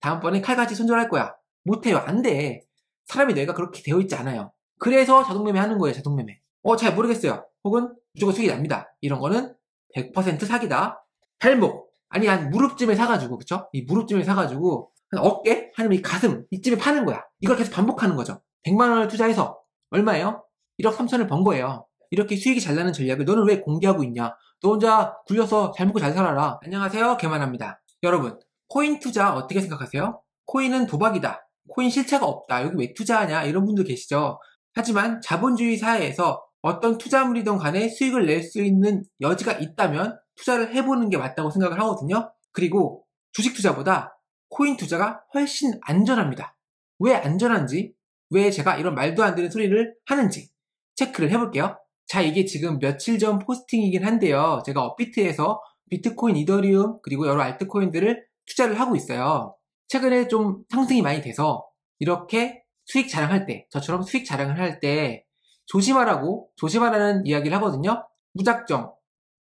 다음번에 칼같이 손절할 거야. 못해요. 안 돼. 사람의 뇌가 그렇게 되어 있지 않아요. 그래서 자동매매 하는 거예요. 자동매매. 잘 모르겠어요. 혹은 무조건 수익이 납니다. 이런 거는 100% 사기다. 발목, 아니 한 무릎쯤에 사가지고, 그쵸? 이 무릎쯤에 사가지고 한 어깨? 아니면 이 가슴 이쯤에 파는 거야. 이걸 계속 반복하는 거죠. 100만 원을 투자해서 얼마예요? 1억 3천을 번 거예요. 이렇게 수익이 잘 나는 전략을 너는 왜 공개하고 있냐? 너 혼자 굴려서 잘 먹고 잘 살아라. 안녕하세요, 개만합니다. 여러분, 코인 투자 어떻게 생각하세요? 코인은 도박이다. 코인 실체가 없다. 여기 왜 투자하냐? 이런 분들 계시죠? 하지만 자본주의 사회에서 어떤 투자물이든 간에 수익을 낼 수 있는 여지가 있다면 투자를 해보는 게 맞다고 생각을 하거든요. 그리고 주식 투자보다 코인 투자가 훨씬 안전합니다. 왜 안전한지, 왜 제가 이런 말도 안 되는 소리를 하는지 체크를 해볼게요. 자, 이게 지금 며칠 전 포스팅이긴 한데요. 제가 업비트에서 비트코인, 이더리움, 그리고 여러 알트코인들을 투자를 하고 있어요. 최근에 좀 상승이 많이 돼서 이렇게 수익 자랑할 때, 저처럼 수익 자랑을 할 때 조심하라는 이야기를 하거든요. 무작정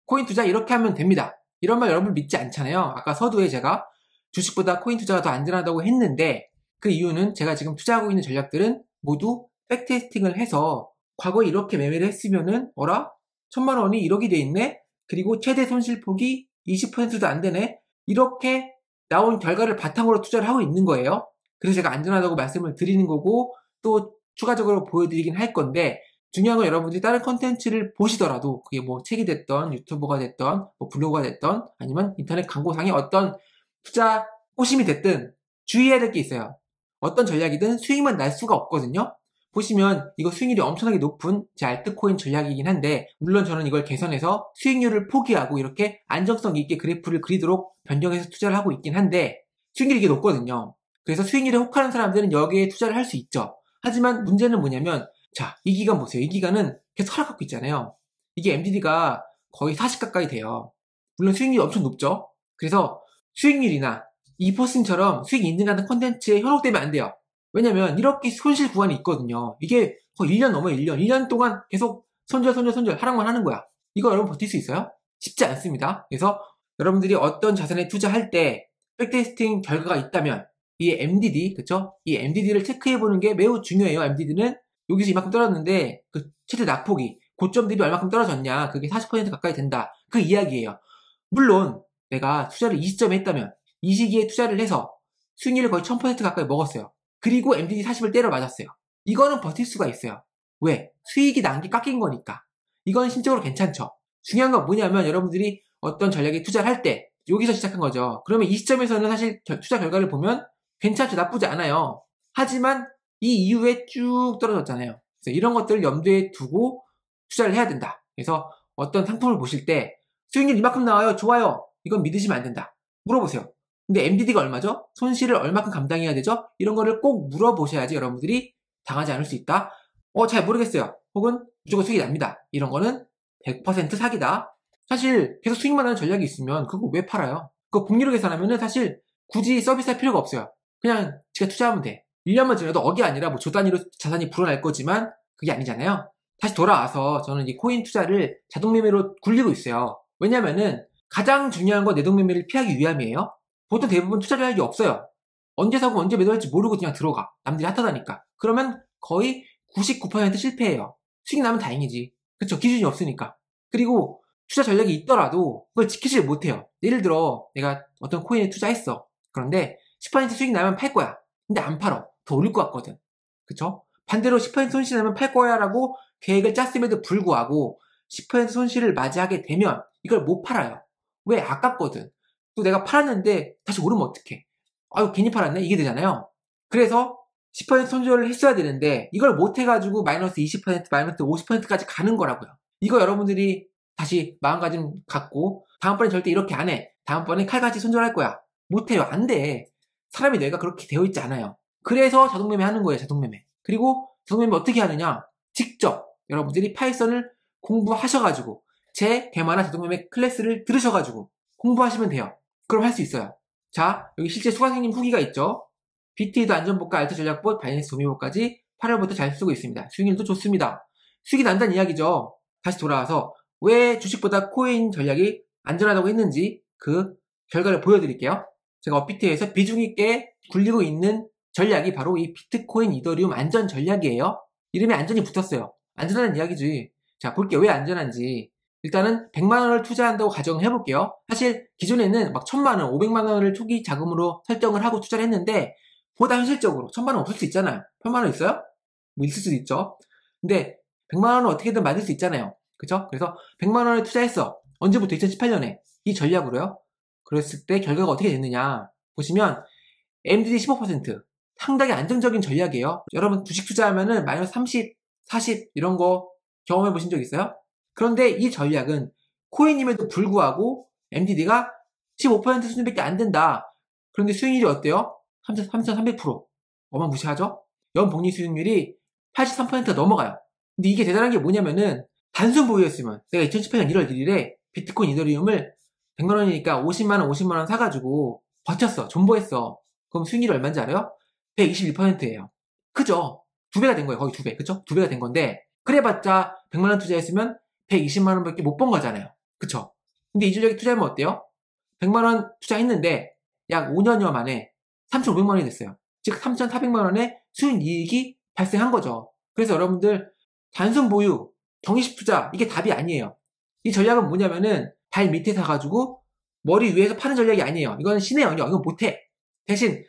코인 투자 이렇게 하면 됩니다. 이런 말 여러분 믿지 않잖아요. 아까 서두에 제가 주식보다 코인 투자가 더 안전하다고 했는데 그 이유는 제가 지금 투자하고 있는 전략들은 모두 백테스팅을 해서 과거에 이렇게 매매를 했으면은 1,000만 원이 1억이 돼 있네? 그리고 최대 손실폭이 20%도 안 되네? 이렇게 나온 결과를 바탕으로 투자를 하고 있는 거예요. 그래서 제가 안전하다고 말씀을 드리는 거고 또 추가적으로 보여드리긴 할 건데 중요한 건 여러분들이 다른 컨텐츠를 보시더라도 그게 뭐 책이 됐던 유튜버가 됐던 뭐 블로그가 됐던 아니면 인터넷 광고상의 어떤 투자 호심이 됐든 주의해야 될 게 있어요. 어떤 전략이든 수익만 날 수가 없거든요. 보시면 이거 수익률이 엄청나게 높은 제 알트코인 전략이긴 한데 물론 저는 이걸 개선해서 수익률을 포기하고 이렇게 안정성 있게 그래프를 그리도록 변경해서 투자를 하고 있긴 한데 수익률이 이게 높거든요. 그래서 수익률에 혹하는 사람들은 여기에 투자를 할 수 있죠. 하지만 문제는 뭐냐면 자, 이 기간 보세요. 이 기간은 계속 하락하고 있잖아요. 이게 MDD가 거의 40 가까이 돼요. 물론 수익률이 엄청 높죠. 그래서 수익률이나 이 포스팅처럼 수익 인증하는 콘텐츠에 현혹되면 안 돼요. 왜냐면 이렇게 손실 구간이 있거든요. 이게 거의 1년 넘어요. 1년. 1년 동안 계속 손절 하락만 하는 거야. 이거 여러분 버틸 수 있어요? 쉽지 않습니다. 그래서 여러분들이 어떤 자산에 투자할 때 백테스팅 결과가 있다면 이 MDD, 그쵸? 이 MDD를 체크해보는 게 매우 중요해요. MDD는 여기서 이만큼 떨어졌는데 그 최대 낙폭이 고점 대비 얼마큼 떨어졌냐 그게 40% 가까이 된다 그 이야기예요. 물론 내가 투자를 이 시점에 했다면 이 시기에 투자를 해서 수익률을 거의 1000% 가까이 먹었어요. 그리고 MDD 40을 때려 맞았어요. 이거는 버틸 수가 있어요. 왜? 수익이 난 게 깎인 거니까. 이건 심적으로 괜찮죠. 중요한 건 뭐냐면 여러분들이 어떤 전략에 투자를 할 때 여기서 시작한 거죠. 그러면 이 시점에서는 사실 투자 결과를 보면 괜찮죠. 나쁘지 않아요. 하지만 이 이후에 쭉 떨어졌잖아요. 그래서 이런 것들을 염두에 두고 투자를 해야 된다. 그래서 어떤 상품을 보실 때 수익률 이만큼 나와요. 좋아요. 이건 믿으시면 안 된다. 물어보세요. 근데 MDD가 얼마죠? 손실을 얼마큼 감당해야 되죠? 이런 거를 꼭 물어보셔야지 여러분들이 당하지 않을 수 있다. 잘 모르겠어요. 혹은 무조건 수익이 납니다. 이런 거는 100% 사기다. 사실 계속 수익만 하는 전략이 있으면 그거 왜 팔아요? 그거 복리로 계산하면은 사실 굳이 서비스할 필요가 없어요. 그냥 지가 투자하면 돼. 1년만 지나도 억이 아니라 뭐 조 단위로 자산이 불어날 거지만 그게 아니잖아요. 다시 돌아와서 저는 이 코인 투자를 자동매매로 굴리고 있어요. 왜냐면은 가장 중요한 건 내동매매를 피하기 위함이에요. 보통 대부분 투자를 할 게 없어요. 언제 사고 언제 매도할지 모르고 그냥 들어가. 남들이 핫하다니까. 그러면 거의 99% 실패해요. 수익 나면 다행이지. 그쵸? 기준이 없으니까. 그리고 투자 전략이 있더라도 그걸 지키질 못해요. 예를 들어 내가 어떤 코인에 투자했어. 그런데 10% 수익 나면 팔 거야. 근데 안 팔어. 더 오를 것 같거든. 그쵸? 반대로 10% 손실 나면 팔 거야 라고 계획을 짰음에도 불구하고 10% 손실을 맞이하게 되면 이걸 못 팔아요. 왜? 아깝거든. 또 내가 팔았는데 다시 오르면 어떡해? 아유 괜히 팔았네? 이게 되잖아요. 그래서 10% 손절을 했어야 되는데 이걸 못 해가지고 마이너스 20% 마이너스 50%까지 가는 거라고요. 이거 여러분들이 다시 마음가짐 갖고 다음번엔 절대 이렇게 안 해. 다음번엔 칼같이 손절할 거야. 못해요. 안 돼. 사람의 뇌가 그렇게 되어 있지 않아요. 그래서 자동매매 하는 거예요. 자동매매. 그리고 자동매매 어떻게 하느냐? 직접 여러분들이 파이썬을 공부하셔가지고 제 개만화 자동매매 클래스를 들으셔가지고 공부하시면 돼요. 그럼 할 수 있어요. 자, 여기 실제 수강생님 후기가 있죠. BT도 안전봇과 알트 전략봇, 바이낸스 도미봇까지 8월부터 잘 쓰고 있습니다. 수익률도 좋습니다. 수익이 난다는 이야기죠. 다시 돌아와서 왜 주식보다 코인 전략이 안전하다고 했는지 그 결과를 보여드릴게요. 제가 업비트에서 비중 있게 굴리고 있는 전략이 바로 이 비트코인 이더리움 안전 전략이에요. 이름에 안전이 붙었어요. 안전한 이야기지. 자, 볼게요. 왜 안전한지. 일단은 100만 원을 투자한다고 가정을 해볼게요. 사실 기존에는 막 1000만 원, 500만 원을 초기 자금으로 설정을 하고 투자를 했는데 보다 현실적으로 1000만 원 없을 수 있잖아요. 1000만 원 있어요? 뭐 있을 수도 있죠. 근데 100만 원은 어떻게든 만들 수 있잖아요. 그쵸? 그래서 100만 원을 투자했어. 언제부터? 2018년에. 이 전략으로요. 그랬을 때 결과가 어떻게 됐느냐. 보시면 MDD 15%. 상당히 안정적인 전략이에요. 여러분 주식 투자하면은 마이너스 30, 40 이런 거 경험해 보신 적 있어요? 그런데 이 전략은 코인임에도 불구하고 MDD가 15% 수준밖에 안 된다. 그런데 수익률이 어때요? 3,300%. 어마무시하죠? 연복리 수익률이 83%가 넘어가요. 근데 이게 대단한 게 뭐냐면은 단순 보유였으면 내가 2018년 1월 1일에 비트코인 이더리움을 100만 원이니까 50만 원, 50만 원 사가지고 버텼어. 존버했어. 그럼 수익률이 얼마인지 알아요? 121%예요. 그죠? 2배가 된 거예요. 거의 2배. 그쵸? 2배가 된 건데 그래봤자 100만 원 투자했으면 120만 원밖에 못 번 거잖아요. 그쵸? 근데 이 전략에 투자하면 어때요? 100만 원 투자했는데 약 5년여 만에 3,500만 원이 됐어요. 즉 3,400만 원의 수익이익이 발생한 거죠. 그래서 여러분들 단순 보유, 적립식 투자 이게 답이 아니에요. 이 전략은 뭐냐면은 발 밑에 사가지고 머리 위에서 파는 전략이 아니에요. 이건 신의 영역, 이건 못해. 대신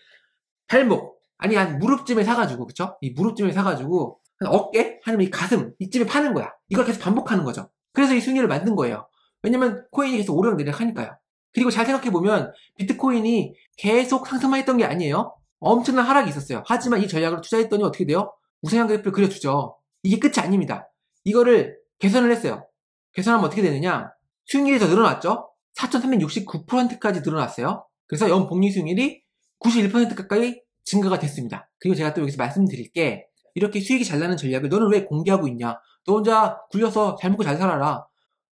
발목, 아니 한 무릎쯤에 사가지고, 그쵸? 이 무릎쯤에 사가지고 한 어깨, 아니면 이 가슴 이쯤에 파는 거야. 이걸 계속 반복하는 거죠. 그래서 이 수익률을 만든 거예요. 왜냐면 코인이 계속 오르락내리락 하니까요. 그리고 잘 생각해보면 비트코인이 계속 상승만 했던 게 아니에요. 엄청난 하락이 있었어요. 하지만 이 전략으로 투자했더니 어떻게 돼요? 우상향 그래프를 그려주죠. 이게 끝이 아닙니다. 이거를 개선을 했어요. 개선하면 어떻게 되느냐? 수익률이 더 늘어났죠? 4,369%까지 늘어났어요. 그래서 연복리 수익률이 91% 가까이 증가가 됐습니다. 그리고 제가 또 여기서 말씀드릴 게 이렇게 수익이 잘 나는 전략을 너는 왜 공개하고 있냐? 너 혼자 굴려서 잘 먹고 잘 살아라.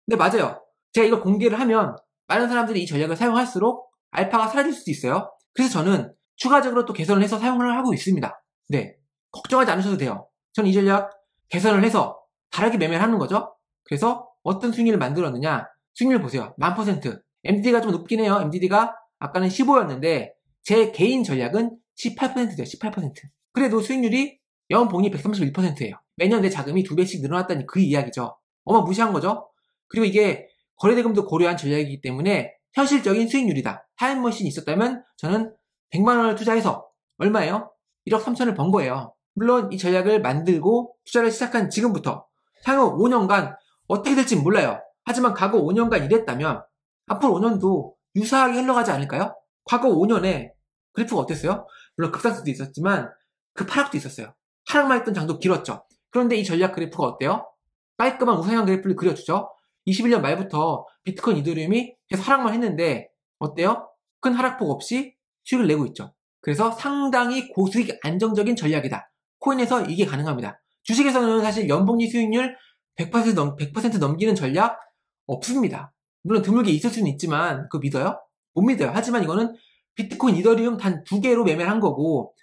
근데 맞아요. 제가 이걸 공개를 하면 많은 사람들이 이 전략을 사용할수록 알파가 사라질 수도 있어요. 그래서 저는 추가적으로 또 개선을 해서 사용을 하고 있습니다. 네. 걱정하지 않으셔도 돼요. 저는 이 전략 개선을 해서 다르게 매매를 하는 거죠. 그래서 어떤 수익률을 만들었느냐? 수익률 보세요. 1000%. MDD가 좀 높긴 해요. MDD가 아까는 15였는데 제 개인 전략은 18%예요. 18%. 그래도 수익률이 연복리 131%예요. 매년 내 자금이 2배씩 늘어났다니 그 이야기죠. 어마무시한 거죠. 그리고 이게 거래대금도 고려한 전략이기 때문에 현실적인 수익률이다. 타임머신이 있었다면 저는 100만 원을 투자해서 얼마예요? 1억 3천을 번 거예요. 물론 이 전략을 만들고 투자를 시작한 지금부터 향후 5년간 어떻게 될지 몰라요. 하지만 과거 5년간 이랬다면 앞으로 5년도 유사하게 흘러가지 않을까요? 과거 5년에 그래프가 어땠어요? 물론 급상승도 있었지만 급하락도 있었어요. 하락만 했던 장도 길었죠. 그런데 이 전략 그래프가 어때요? 깔끔한 우상향 그래프를 그려주죠. 21년 말부터 비트코인 이더리움이 계속 하락만 했는데 어때요? 큰 하락폭 없이 수익을 내고 있죠. 그래서 상당히 고수익 안정적인 전략이다. 코인에서 이게 가능합니다. 주식에서는 사실 연복리 수익률 100% 넘기는 전략 없습니다. 물론 드물게 있을 수는 있지만 그거 믿어요? 못 믿어요. 하지만 이거는 비트코인 이더리움 단 2개로 매매를 한 거고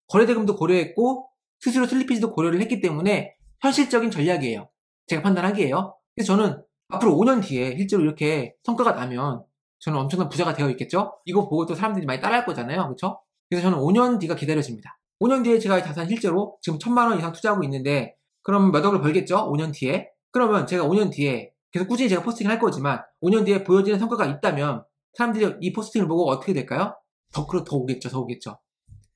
거래대금도 고려했고 스스로 슬리피지도 고려를 했기 때문에 현실적인 전략이에요. 제가 판단하기에요. 그래서 저는 앞으로 5년 뒤에 실제로 이렇게 성과가 나면 저는 엄청난 부자가 되어 있겠죠? 이거 보고 또 사람들이 많이 따라할 거잖아요. 그렇죠? 그래서 저는 5년 뒤가 기다려집니다. 5년 뒤에 제가 자산 실제로 지금 1000만 원 이상 투자하고 있는데 그럼 몇 억을 벌겠죠? 5년 뒤에. 그러면 제가 5년 뒤에 계속 꾸준히 제가 포스팅을 할 거지만 5년 뒤에 보여지는 성과가 있다면 사람들이 이 포스팅을 보고 어떻게 될까요? 더 오겠죠. 더 오겠죠.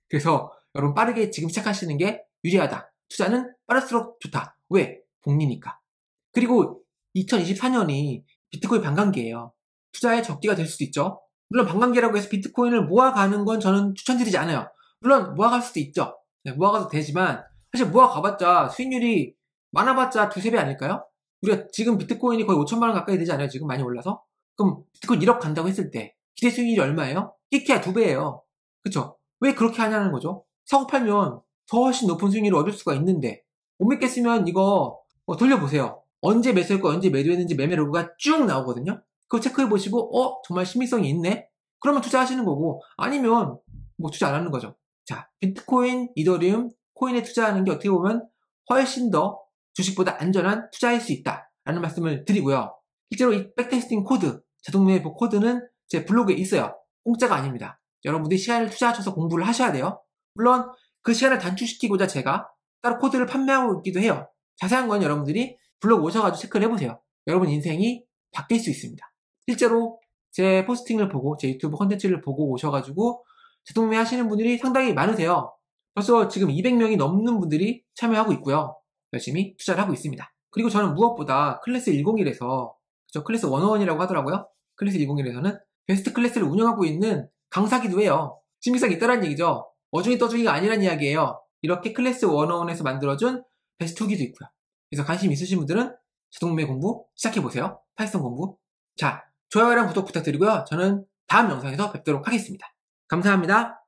그래서 여러분 빠르게 지금 시작하시는 게 유리하다. 투자는 빠를수록 좋다. 왜? 복리니까. 그리고 2024년이 비트코인 반감기예요. 투자의 적기가 될 수도 있죠. 물론 반감기라고 해서 비트코인을 모아가는 건 저는 추천드리지 않아요. 물론 모아갈 수도 있죠. 네, 모아가도 되지만 사실 모아가봤자 수익률이 많아봤자 2~3배 아닐까요? 우리가 지금 비트코인이 거의 5천만 원 가까이 되지 않아요? 지금 많이 올라서? 그럼 비트코인 1억 간다고 했을 때 기대 수익률이 얼마예요? 끼키야 2배예요. 그쵸? 왜 그렇게 하냐는 거죠. 사고 팔면 더 훨씬 높은 수익률을 얻을 수가 있는데 못 믿겠으면 이거 돌려보세요. 언제 매수했고 언제 매도했는지 매매 로그가 쭉 나오거든요. 그거 체크해보시고 정말 신빙성이 있네? 그러면 투자하시는 거고 아니면 뭐 투자 안 하는 거죠. 자, 비트코인, 이더리움, 코인에 투자하는 게 어떻게 보면 훨씬 더 주식보다 안전한 투자일 수 있다 라는 말씀을 드리고요. 실제로 이 백테스팅 코드, 자동매매 코드는 제 블로그에 있어요. 공짜가 아닙니다. 여러분들이 시간을 투자하셔서 공부를 하셔야 돼요. 물론 그 시간을 단축시키고자 제가 따로 코드를 판매하고 있기도 해요. 자세한 건 여러분들이 블로그 오셔가지고 체크를 해보세요. 여러분 인생이 바뀔 수 있습니다. 실제로 제 포스팅을 보고 제 유튜브 컨텐츠를 보고 오셔가지고 자동매매 하시는 분들이 상당히 많으세요. 벌써 지금 200명이 넘는 분들이 참여하고 있고요. 열심히 투자를 하고 있습니다. 그리고 저는 무엇보다 클래스 101에서 클래스 101이라고 하더라고요. 클래스 101에서는 베스트 클래스를 운영하고 있는 강사기도 해요. 신빙성이 있다는 얘기죠. 어중이 떠중이가 아니란 이야기예요. 이렇게 클래스 101에서 만들어준 베스트 후기도 있고요. 그래서 관심 있으신 분들은 자동매매 공부 시작해보세요. 파이썬 공부. 자, 좋아요랑 구독 부탁드리고요. 저는 다음 영상에서 뵙도록 하겠습니다. 감사합니다.